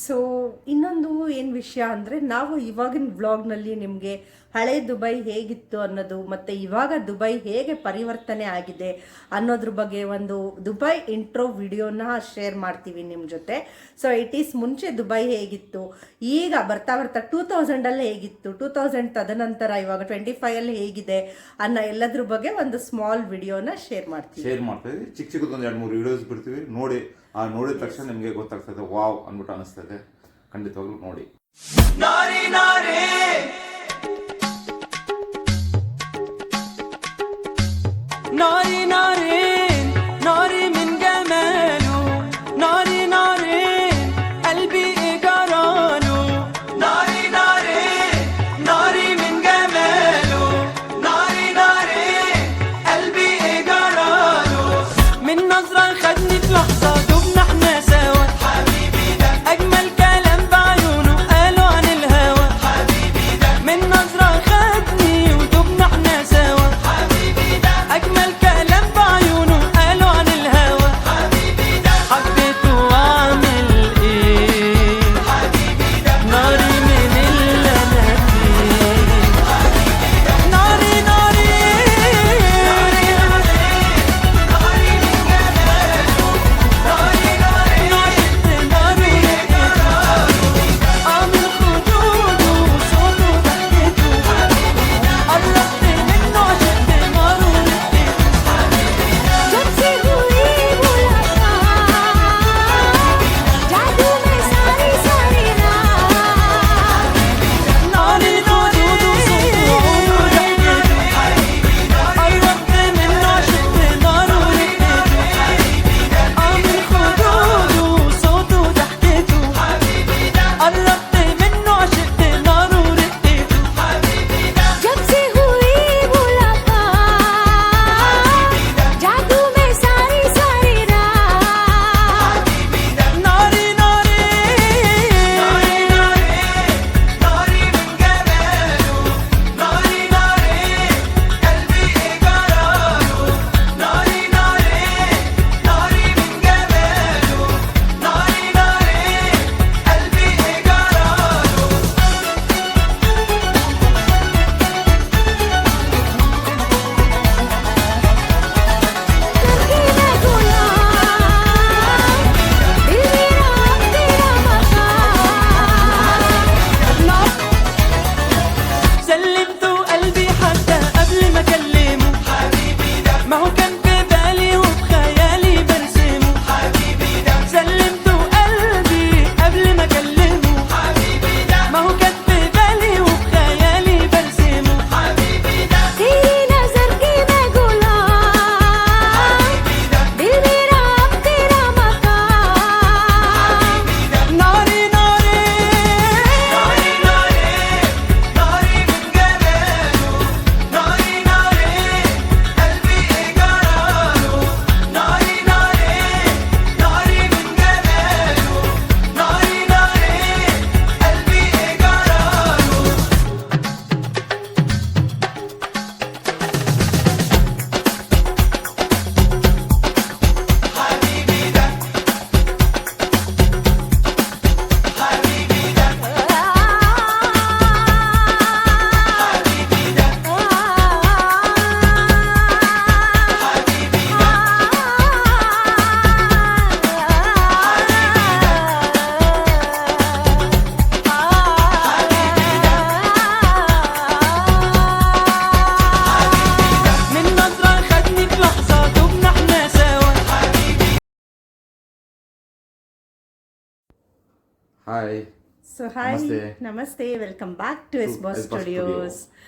So ಇನ್ನೊಂದು ಏನು ವಿಷಯ ಅಂದರೆ, ನಾವು ಇವಾಗಿನ ವ್ಲಾಗ್ನಲ್ಲಿ ನಿಮಗೆ ಹಳೆ ದುಬೈ ಹೇಗಿತ್ತು ಅನ್ನೋದು ಮತ್ತು ಇವಾಗ ದುಬೈ ಹೇಗೆ ಪರಿವರ್ತನೆ ಆಗಿದೆ ಅನ್ನೋದ್ರ ಬಗ್ಗೆ ಒಂದು ದುಬೈ ಇಂಟ್ರೋ ವಿಡಿಯೋನ ಶೇರ್ ಮಾಡ್ತೀವಿ ನಿಮ್ಮ ಜೊತೆ. ಸೊ ಮುಂಚೆ ದುಬೈ ಹೇಗಿತ್ತು, ಈಗ ಬರ್ತಾ ಬರ್ತಾ 2000 ಹೇಗಿತ್ತು, 2000 ತದನಂತರ ಇವಾಗ 25 ಹೇಗಿದೆ ಅನ್ನೋ ಎಲ್ಲದ್ರ ಬಗ್ಗೆ ಒಂದು ಸ್ಮಾಲ್ ವಿಡಿಯೋನ ಶೇರ್ ಮಾಡ್ತೀವಿ. ಚಿಕ್ಕ ಚಿಕ್ಕದೊಂದು 2-3 ವಿಡಿಯೋಸ್ ಬಿಡ್ತೀವಿ, ನೋಡಿ. ಆ ನೋಡಿದ ತಕ್ಷಣ ನಿಮಗೆ ಗೊತ್ತಾಗ್ತದೆ, ವಾವ್ ಅಂದ್ಬಿಟ್ಟು ಅನಿಸ್ತದೆ. ಖಂಡಿತವಾಗ್ಲೂ ನೋಡಿ. ನಾರಿ ನಾರಿ ناري ناري ناري من جماله ناري ناري قلبي جراله ناري ناري ناري من جماله ناري ناري قلبي جراله من نظرة خدني في لحظة دبنا احنا سوا حبيبي ده أجمل كلام بعيونه قالوا عن الهوى حبيبي ده من نظرة خدني ودبنا احنا سوا حبيبي ده أجمل كلام بعيونه قالوا عن الهوى حبيبي ده حبيته وأعمل إيه حبيبي ده ناري من اللي أنا فيه حبيبي ده ناري ناري ناري ناري من جماله ناري ناري ناري من خدوده وصوته ضحكته قربت منه عشقت ناره जब से हुई मुलाकात जादू में सारी सारी रात ناري ناري وصوته عمره ضحكته قربت منه عشقت ناره من خدوده وصوته ضحكته قربت منه عشقت ناره رقته जब से हुई मुलाकात जादू में सारी सारी रात ناري ناري ناري ناري من جماله ناري ناري قلبي جراله ناري ناري ناري من جماله ناري ناري قلبي جراله करके मैं गुलाम दिल मेरा तेरा मकान سلمته قلبي حتى قبل ما اكلمه حبيبي ده ما هو كان في بالي وبخيالي برسمه حبيبي ده سلمته قلبي قبل ما اكلمه حبيبي ده ما هو كان في بالي وبخيالي برسمه حبيبي ده तेरी नजर की मैं गुलाम दिल मेरा तेरा मकान ناري ناري ناري ناري ناري من جماله ناري ناري قلبي جراله ناري ناري ناري من جماله ناري ناري قلبي جراله حبيبي ده حبيبي ده حبيبي ده من نظرة خدني في لحظة دبنا احنا سوا ಹಾಯ್. ಸೊ ಹಾಯ್, ನಮಸ್ತೆ. ನಮಸ್ತೆ, welcome back to S boss S boss studios.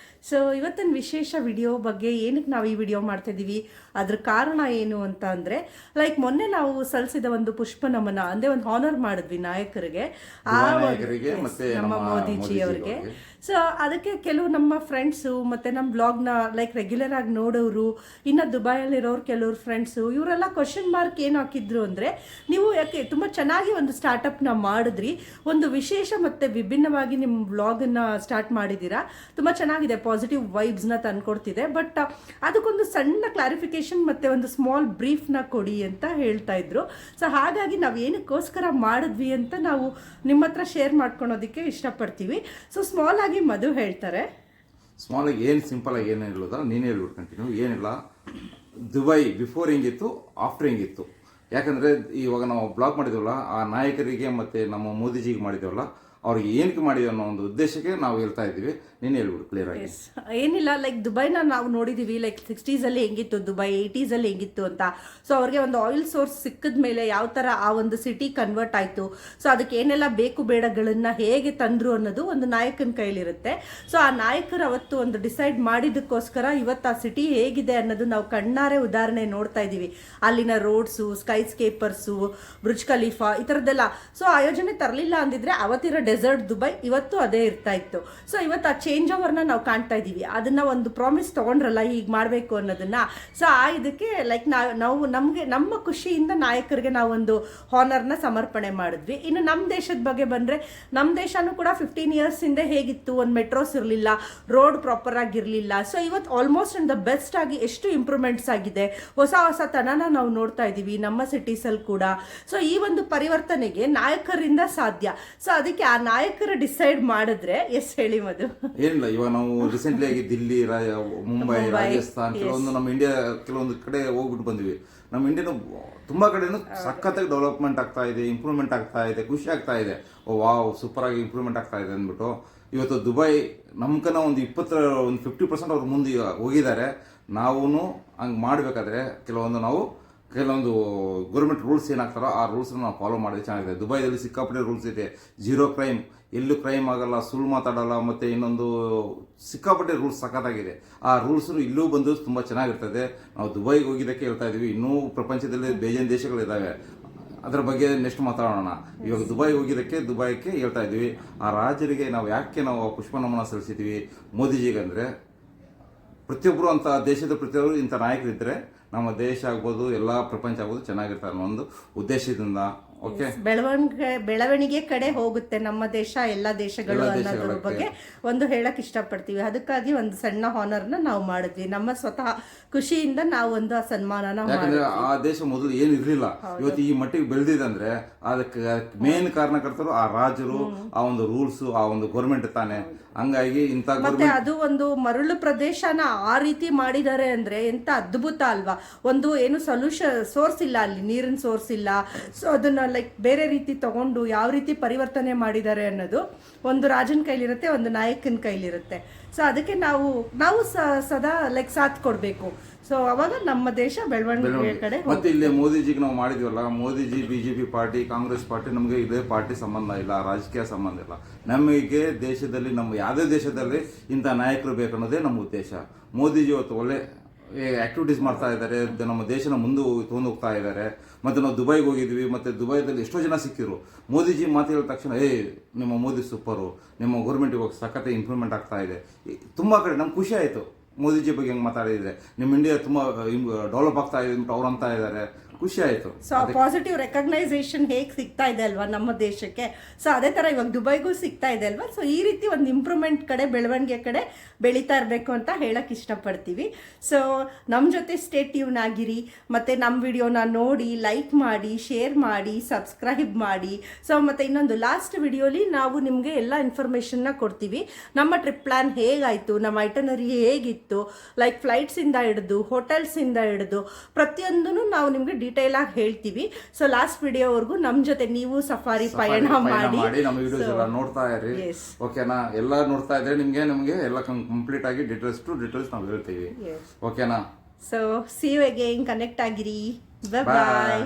So ಇವತ್ತಿನ ವಿಶೇಷ ವಿಡಿಯೋ ಬಗ್ಗೆ ಏನಕ್ಕೆ ನಾವು ಈ ವಿಡಿಯೋ ಮಾಡ್ತಾ ಇದ್ದೀವಿ, ಅದ್ರ ಕಾರಣ ಏನು ಅಂತ ಅಂದರೆ, ಲೈಕ್ ಮೊನ್ನೆ ನಾವು ಸಲ್ಲಿಸಿದ ಒಂದು ಪುಷ್ಪ ನಮನ ಅಂದರೆ ಒಂದು ಹಾನರ್ ಮಾಡಿದ್ವಿ ನಾಯಕರಿಗೆ, ನಾಯಕರಿಗೆ ಮತ್ತೆ ನಮ್ಮ ನಮ್ಮ ಮೋದಿಜಿ ಅವರಿಗೆ. ಮೋದಿಜಿ ಸೊ ಅದಕ್ಕೆ ಕೆಲವು ನಮ್ಮ ಫ್ರೆಂಡ್ಸು ಮತ್ತು ನಮ್ಮ ಬ್ಲಾಗ್ನ ಲೈಕ್ ರೆಗ್ಯುಲರ್ ಆಗಿ ನೋಡೋರು, ಇನ್ನು ದುಬೈಯಲ್ಲಿರೋರು ಕೆಲವ್ರು ಫ್ರೆಂಡ್ಸು, ಇವರೆಲ್ಲ ಕ್ವಶನ್ ಮಾರ್ಕ್ ಏನು ಹಾಕಿದ್ರು ಅಂದರೆ, ನೀವು ಯಾಕೆ ತುಂಬ ಚೆನ್ನಾಗಿ ಒಂದು ಸ್ಟಾರ್ಟಪ್ನ ಮಾಡಿದ್ರಿ, ಒಂದು ವಿಶೇಷ ಮತ್ತು ವಿಭಿನ್ನವಾಗಿ ನಿಮ್ಮ ವ್ಲಾಗನ್ನು ಸ್ಟಾರ್ಟ್ ಮಾಡಿದ್ದೀರಾ, ತುಂಬ ಚೆನ್ನಾಗಿದೆ, ಪಾಸಿಟಿವ್ ವೈಬ್ಸ್ನ ತಂದ್ಕೊಡ್ತಿದೆ, ಬಟ್ ಅದಕ್ಕೊಂದು ಸಣ್ಣ ಕ್ಲಾರಿಫಿಕೇಶನ್ ಮತ್ತು ಒಂದು ಸ್ಮಾಲ್ ಬ್ರೀಫ್ನ ಕೊಡಿ ಅಂತ ಹೇಳ್ತಾ ಇದ್ರು. ಸೊ ಹಾಗಾಗಿ ನಾವು ಏನಕ್ಕೋಸ್ಕರ ಮಾಡಿದ್ವಿ ಅಂತ ನಾವು ನಿಮ್ಮ ಹತ್ರ ಶೇರ್ ಮಾಡ್ಕೊಳೋದಕ್ಕೆ ಇಷ್ಟಪಡ್ತೀವಿ. ಸೊ ಸ್ಮಾಲ್ ಆಗಿ ಮಧು ಹೇಳ್ತಾರೆ. ಸ್ಮಾಲ್ ಆಗಿ ಏನು ಸಿಂಪಲ್ ಆಗಿ ಏನು ಹೇಳೋದಲ್ಲ, ನೀನೇ ಹೇಳ್ಬಿಡ್ಕೊಂತೀನಿ. ಏನಿಲ್ಲ, ದುಬೈ ಬಿಫೋರ್ ಹೆಂಗಿತ್ತು, ಆಫ್ಟರ್ ಹೆಂಗಿತ್ತು. ಯಾಕಂದರೆ ಇವಾಗ ನಾವು ಬ್ಲಾಗ್ ಮಾಡಿದ್ವಲ್ಲ, ಆ ನಾಯಕರಿಗೆ ಮತ್ತು ನಮ್ಮ ಮೋದಿಜಿಗೆ ಮಾಡಿದ್ವಲ್ಲ, ಅವ್ರಿಗೆ ಏನಕ್ಕೆ ಮಾಡಿದ್ವಿ ಅನ್ನೋ ಒಂದು ಉದ್ದೇಶಕ್ಕೆ ನಾವು ಹೇಳ್ತಾ ಇದ್ದೀವಿ. ನೀನು ಹೇಳ್ಬಿಡು ಕ್ಲಿಯರ್ ಆಗಿ. ಏನಿಲ್ಲ, ಲೈಕ್ ದುಬೈನ ನಾವು ನೋಡಿದ್ದೀವಿ, ಲೈಕ್ 60s ಹೆಂಗಿತ್ತು ದುಬೈ, 80s ಹೆಂಗಿತ್ತು ಅಂತ. ಸೊ ಅವ್ರಿಗೆ ಒಂದು ಆಯಿಲ್ ಸೋರ್ಸ್ ಸಿಕ್ಕಿದ ಮೇಲೆ ಯಾವ ಥರ ಆ ಒಂದು ಸಿಟಿ ಕನ್ವರ್ಟ್ ಆಯಿತು, ಸೊ ಅದಕ್ಕೆ ಏನೆಲ್ಲ ಬೇಕು ಬೇಡಗಳನ್ನು ಹೇಗೆ ತಂದರು ಅನ್ನೋದು ಒಂದು ನಾಯಕನ ಕೈಲಿರುತ್ತೆ. ಸೊ ಆ ನಾಯಕರು ಅವತ್ತು ಒಂದು ಡಿಸೈಡ್ ಮಾಡಿದ್ದಕ್ಕೋಸ್ಕರ ಇವತ್ತು ಆ ಸಿಟಿ ಹೇಗಿದೆ ಅನ್ನೋದು ನಾವು ಕಣ್ಣಾರೆ ಉದಾಹರಣೆ ನೋಡ್ತಾ ಇದ್ದೀವಿ. ಅಲ್ಲಿನ ರೋಡ್ಸು, ಸ್ಕೈ ಸ್ಕೇಪರ್ಸು, ಬುರ್ಜ್ ಖಲೀಫಾ, ಈ ಥರದ್ದೆಲ್ಲ. ಸೊ ಆಯೋಜನೆ ತರಲಿಲ್ಲ ಅಂದಿದ್ರೆ ಅವತ್ತಿರೋ ಡೆಸರ್ಟ್ ದುಬೈ ಇವತ್ತು ಅದೇ ಇರ್ತಾ ಇತ್ತು. ಸೊ ಇವತ್ತು ಆ ಚೇಂಜ್ ಓವರ್ನ ನಾವು ಕಾಣ್ತಾ ಇದ್ದೀವಿ. ಅದನ್ನ ಒಂದು ಪ್ರಾಮಿಸ್ ತೊಗೊಂಡ್ರಲ್ಲ ಹೀಗೆ ಮಾಡಬೇಕು ಅನ್ನೋದನ್ನ. ಸೊ ಆ ಇದಕ್ಕೆ ಲೈಕ್ ನಾವು ನಮಗೆ ನಮ್ಮ ಖುಷಿಯಿಂದ ನಾಯಕರಿಗೆ ನಾವೊಂದು ಹಾನರ್ನ ಸಮರ್ಪಣೆ ಮಾಡಿದ್ವಿ. ಇನ್ನು ನಮ್ಮ ದೇಶದ ಬಗ್ಗೆ ಬಂದರೆ, ನಮ್ಮ ದೇಶನೂ ಕೂಡ 15 years ಹಿಂದೆ ಹೇಗಿತ್ತು, ಒಂದು ಮೆಟ್ರೋಸ್ ಇರಲಿಲ್ಲ, ರೋಡ್ ಪ್ರಾಪರ್ ಆಗಿರಲಿಲ್ಲ. ಸೊ ಇವತ್ತು ಆಲ್ಮೋಸ್ಟ್ ಇನ್ ದ ಬೆಸ್ಟ್ ಆಗಿ ಎಷ್ಟು ಇಂಪ್ರೂವ್ಮೆಂಟ್ಸ್ ಆಗಿದೆ, ಹೊಸ ಹೊಸ ತನನ ನಾವು ನೋಡ್ತಾ ಇದ್ದೀವಿ ನಮ್ಮ ಸಿಟೀಸಲ್ಲಿ ಕೂಡ. ಸೊ ಈ ಒಂದು ಪರಿವರ್ತನೆಗೆ ನಾಯಕರಿಂದ ಸಾಧ್ಯ. ಸೊ ಅದಕ್ಕೆ ಆ ನಾಯಕರು ಡಿಸೈಡ್ ಮಾಡಿದ್ರೆ ಎಸ್ ಹೇಳಿ ಮಧು. ಏನಿಲ್ಲ, ಇವಾಗ ನಾವು ರೀಸೆಂಟ್ಲಿ ಆಗಿ ದಿಲ್ಲಿ, ಮುಂಬೈ, ರಾಜಸ್ಥಾನ್, ಕೆಲವೊಂದು ನಮ್ಮ ಇಂಡಿಯಾ ಕೆಲವೊಂದು ಕಡೆ ಹೋಗ್ಬಿಟ್ಟು ಬಂದ್ವಿ. ನಮ್ಮ ಇಂಡಿಯಾನು ತುಂಬ ಕಡೆನೂ ಸಖತ್ತಾಗಿ ಡೆವಲಪ್ಮೆಂಟ್ ಆಗ್ತಾ ಇದೆ, ಇಂಪ್ರೂವ್ಮೆಂಟ್ ಆಗ್ತಾ ಇದೆ, ಖುಷಿ ಆಗ್ತಾ ಇದೆ. ಓ ವಾವ್, ಸೂಪರ್ ಆಗಿ ಇಂಪ್ರೂವ್ಮೆಂಟ್ ಆಗ್ತಾ ಇದೆ ಅಂದ್ಬಿಟ್ಟು ಇವತ್ತು ದುಬೈ ನಮ್ಕನ ಒಂದು 50% ಅವ್ರು ಮುಂದೆ ಹೋಗಿದ್ದಾರೆ. ನಾವು ಹಂಗೆ ಮಾಡಬೇಕಾದ್ರೆ ಕೆಲವೊಂದು ಗೌರ್ಮೆಂಟ್ ರೂಲ್ಸ್ ಏನಾಗ್ತಾರೋ ಆ ರೂಲ್ಸ್ನ ನಾವು ಫಾಲೋ ಮಾಡಿದ್ರೆ ಚೆನ್ನಾಗಿದೆ. ದುಬೈದಲ್ಲಿ ಸಿಕ್ಕಾಪಟ್ಟೆ ರೂಲ್ಸ್ ಇದೆ. 0 crime, ಎಲ್ಲೂ ಕ್ರೈಮ್ ಆಗಲ್ಲ, ಸುಳ್ಳು ಮಾತಾಡಲ್ಲ, ಮತ್ತು ಇನ್ನೊಂದು ಸಿಕ್ಕಾಪಟ್ಟೆ ರೂಲ್ಸ್ ಸಖತ್ತಾಗಿದೆ. ಆ ರೂಲ್ಸು ಇಲ್ಲೂ ಬಂದು ತುಂಬ ಚೆನ್ನಾಗಿರ್ತದೆ. ನಾವು ದುಬೈಗೆ ಹೋಗಿದ್ದಕ್ಕೆ ಹೇಳ್ತಾ ಇದ್ದೀವಿ. ಇನ್ನೂ ಪ್ರಪಂಚದಲ್ಲಿ ಬೇಜಾನ್ ದೇಶಗಳಿದ್ದಾವೆ, ಅದರ ಬಗ್ಗೆ ನೆಕ್ಸ್ಟ್ ಮಾತಾಡೋಣ. ಇವಾಗ ದುಬೈಗೆ ಹೇಳ್ತಾ ಇದ್ದೀವಿ. ಆ ರಾಜರಿಗೆ ಯಾಕೆ ನಾವು ಪುಷ್ಪ ನಮನ ಸಲ್ಲಿಸಿದ್ದೀವಿ ಮೋದಿಜಿಗೆ ಅಂದರೆ, ಪ್ರತಿಯೊಬ್ಬರು ಅಂತ ದೇಶದ ಪ್ರತಿಯೊಬ್ಬರು ಇಂಥ ನಾಯಕರಿದ್ದರೆ ನಮ್ಮ ದೇಶ ಆಗ್ಬೋದು, ಎಲ್ಲ ಪ್ರಪಂಚ ಆಗ್ಬೋದು ಚೆನ್ನಾಗಿರ್ತಾರೆ ಅನ್ನೋ ಒಂದು ಉದ್ದೇಶದಿಂದ. ಓಕೆ, ಬೆಳವಣಿಗೆ ಕಡೆ ಹೋಗುತ್ತೆ ನಮ್ಮ ದೇಶ, ಎಲ್ಲ ದೇಶಗಳು ಅನ್ನೋದ್ರ ಬಗ್ಗೆ ಒಂದು ಹೇಳಕ್ ಇಷ್ಟಪಡ್ತೀವಿ. ಅದಕ್ಕಾಗಿ ಒಂದು ಸಣ್ಣ ಹಾನರ್ನ ನಾವು ಮಾಡಿದ್ವಿ. ನಮ್ಮ ಸ್ವತಃ ಖುಷಿಯಿಂದ ನಾವು ಒಂದು ಸನ್ಮಾನನ ಯಾಕಂದ್ರೆ ಆ ದೇಶ ಮೊದಲು ಏನು ಇರಲಿಲ್ಲ, ಇವತ್ತು ಈ ಮಟ್ಟಿಗೆ ಬೆಳೆದಿದೆ. ಅದಕ್ಕೆ ಮೇನ್ ಕಾರಣಕರ್ತರು ಆ ರಾಜರು, ಆ ಒಂದು ರೂಲ್ಸ್, ಆ ಒಂದು ಗೌರ್ಮೆಂಟ್ ತಾನೆ. ಹಂಗಾಗಿ ಇಂಥ ಮತ್ತೆ ಅದು ಒಂದು ಮರಳು ಪ್ರದೇಶನ ಆ ರೀತಿ ಮಾಡಿದ್ದಾರೆ ಅಂದ್ರೆ ಎಂತ ಅದ್ಭುತ ಅಲ್ವಾ. ಒಂದು ಏನು ಸೋರ್ಸ್ ಇಲ್ಲ, ಅಲ್ಲಿ ನೀರಿನ ಸೋರ್ಸ್ ಇಲ್ಲ. ಸೊ ಅದನ್ನ ಲೈಕ್ ಬೇರೆ ರೀತಿ ತಗೊಂಡು ಯಾವ ರೀತಿ ಪರಿವರ್ತನೆ ಮಾಡಿದ್ದಾರೆ ಅನ್ನೋದು ಒಂದು ರಾಜನ ಕೈಲಿರುತ್ತೆ, ಒಂದು ನಾಯಕನ ಕೈಲಿರುತ್ತೆ. ಸೊ ಅದಕ್ಕೆ ನಾವು ಸದಾ ಲೈಕ್ ಸಾಥ್ ಕೊಡಬೇಕು. ಸೊ ಅವಾಗ ನಮ್ಮ ದೇಶ ಬೆಳವಣಿಗೆ ಕಡೆ. ಮತ್ತೆ ಇಲ್ಲಿ ಮೋದಿಜಿಗೆ ನಾವು ಮಾಡಿದ್ವಲ್ಲ, Modiji, BJP party, Congress party, ನಮಗೆ ಇದೇ ಪಾರ್ಟಿ ಸಂಬಂಧ ಇಲ್ಲ, ರಾಜಕೀಯ ಸಂಬಂಧ ಇಲ್ಲ. ನಮಗೆ ದೇಶದಲ್ಲಿ, ನಮ್ಮ ಯಾವುದೇ ದೇಶದಲ್ಲಿ ಇಂಥ ನಾಯಕರು ಬೇಕನ್ನೋದೇ ನಮ್ಮ ಉದ್ದೇಶ. ಮೋದಿಜಿ ಇವತ್ತು ಒಳ್ಳೆ ಆಕ್ಟಿವಿಟೀಸ್ ಮಾಡ್ತಾ ಇದ್ದಾರೆ, ನಮ್ಮ ದೇಶನ ಮುಂದೆ ತೊಗೊಂಡು ಹೋಗ್ತಾ ಇದ್ದಾರೆ. ಮತ್ತು ನಾವು ದುಬೈಗೆ ಹೋಗಿದ್ವಿ, ಮತ್ತು ದುಬೈದಲ್ಲಿ ಎಷ್ಟೋ ಜನ ಸಿಕ್ಕಿರು. ಮೋದಿಜಿ ಮಾತು ಹೇಳಿದ ತಕ್ಷಣ ನಿಮ್ಮ ಮೋದಿ ಸೂಪರು, ನಿಮ್ಮ ಗೌರ್ಮೆಂಟ್ ಇವಾಗ ಸಖತ್ ಇಂಪ್ರೂವ್ಮೆಂಟ್ ಆಗ್ತಾ ಇದೆ. ತುಂಬ ಕಡೆ ನಮ್ಗೆ ಖುಷಿ ಆಯಿತು ಮೋದಿಜಿ ಬಗ್ಗೆ ಹೆಂಗೆ ಮಾತಾಡಿದರೆ. ನಿಮ್ಮ ಇಂಡಿಯಾ ತುಂಬ ಡೆವಲಪ್ ಆಗ್ತಾ ಇದೆ ಅಂತ ಅವ್ರು ಅಂತ ಇದ್ದಾರೆ, ಖುಷಿ ಆಯಿತು. ಸೊ ಪಾಸಿಟಿವ್ ರೆಕಗ್ನೈಸೇಷನ್ ಹೇಗೆ ಸಿಗ್ತಾ ಇದೆ ಅಲ್ವಾ ನಮ್ಮ ದೇಶಕ್ಕೆ, ಸೊ ಅದೇ ಥರ ಇವಾಗ ದುಬೈಗೂ ಸಿಗ್ತಾ ಇದೆ ಅಲ್ವಾ. ಸೊ ಈ ರೀತಿ ಒಂದು ಇಂಪ್ರೂವ್ಮೆಂಟ್ ಕಡೆ, ಬೆಳವಣಿಗೆ ಕಡೆ ಬೆಳೀತಾ ಇರಬೇಕು ಅಂತ ಹೇಳಕ್ಕೆ ಇಷ್ಟಪಡ್ತೀವಿ. ಸೊ ನಮ್ಮ ಜೊತೆ ಸ್ಟೇ ಟ್ಯೂನ್ ಆಗಿರಿ, ಮತ್ತು ನಮ್ಮ ವಿಡಿಯೋನ ನೋಡಿ, ಲೈಕ್ ಮಾಡಿ, ಶೇರ್ ಮಾಡಿ, ಸಬ್ಸ್ಕ್ರೈಬ್ ಮಾಡಿ. ಸೊ ಮತ್ತು ಇನ್ನೊಂದು ಲಾಸ್ಟ್ ವಿಡಿಯೋಲಿ ನಾವು ನಿಮಗೆ ಎಲ್ಲ ಇನ್ಫಾರ್ಮೇಷನ್ನ ಕೊಡ್ತೀವಿ. ನಮ್ಮ ಟ್ರಿಪ್ ಪ್ಲ್ಯಾನ್ ಹೇಗಾಯಿತು, ನಮ್ಮ ಐಟನರಿ ಹೇಗಿತ್ತು, ಲೈಕ್ ಫ್ಲೈಟ್ಸಿಂದ ಹಿಡಿದು, ಹೋಟೆಲ್ಸಿಂದ ಹಿಡಿದು ಪ್ರತಿಯೊಂದೂ ನಾವು ನಿಮಗೆ ಡೀಟೇಲ್ ಆಗಿ ಹೇಳ್ತೀವಿ. ಸೊ ಲಾಸ್ಟ್ ವಿಡಿಯೋವರೆಗೂ ನಮ್ಮ ಜೊತೆ ನೀವು ಸಫಾರಿ ಪಯಣ ಮಾಡಿ ನಮ್ಮ ವಿಡಿಯೋಸ್ ಎಲ್ಲ ನೋಡ್ತಾ ಇರಿ. ಓಕೆನಾ, ಎಲ್ಲ ನೋಡ್ತಾ ಇದ್ರೆ ನಮಗೆ ಎಲ್ಲ ಕಂಪ್ಲೀಟ್ ಆಗಿ ಡೀಟೇಲ್ಸ್ ನಾವು ಹೇಳ್ತೀವಿ. ಓಕೆನಾ, so see you again, connect ಆಗಿರಿ. ಬಾಯ್.